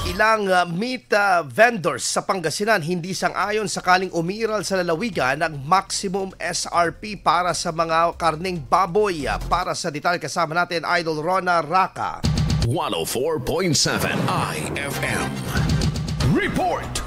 Ilang meat vendors sa Pangasinan hindi sang-ayon sakaling umiral sa lalawigan ng maximum SRP para sa mga karneng baboy. Para sa detalye kasama natin, Idol Rona Raka. 104.7 IFM Report.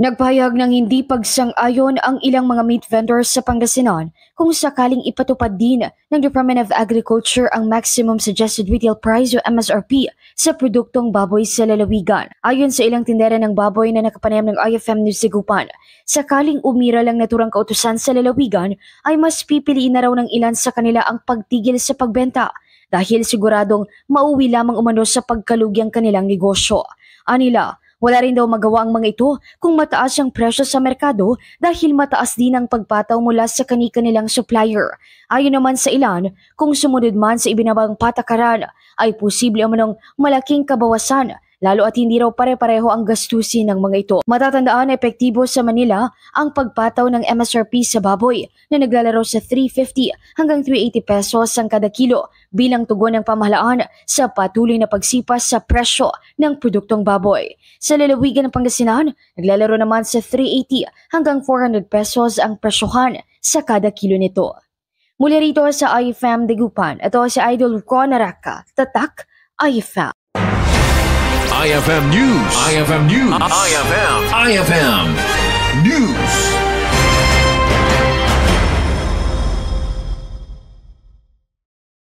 Nagpahayag ng hindi pagsang-ayon ang ilang mga meat vendors sa Pangasinan kung sakaling ipatupad din ng Department of Agriculture ang Maximum Suggested Retail Price o MSRP sa produktong baboy sa lalawigan. Ayon sa ilang tindera ng baboy na nakapanayam ng IFM News Sigupan, sakaling umira lang naturang kautusan sa lalawigan ay mas pipiliin na raw ng ilan sa kanila ang pagtigil sa pagbenta dahil siguradong mauwi lamang umano sa pagkalugi ang kanilang negosyo. Anila, wala rin daw magawa ang mga ito kung mataas ang presyo sa merkado dahil mataas din ang pagpataw mula sa kani-kanilang supplier. Ayon naman sa ilan, kung sumunod man sa ibinabang patakaran ay posible umanong malaking kabawasan lalo at hindi raw pare-pareho ang gastusin ng mga ito. Matatandaan na epektibo sa Manila ang pagpataw ng MSRP sa baboy na naglalaro sa 350 hanggang 380 pesos ang kada kilo bilang tugon ng pamahalaan sa patuloy na pagsipas sa presyo ng produktong baboy. Sa lalawigan ng Pangasinan, naglalaro naman sa 380 hanggang 400 pesos ang presyohan sa kada kilo nito. Muli rito sa IFM Dagupan, ito si Idol Rona Raka, Tatak IFM. IFM News. IFM News. IFM News.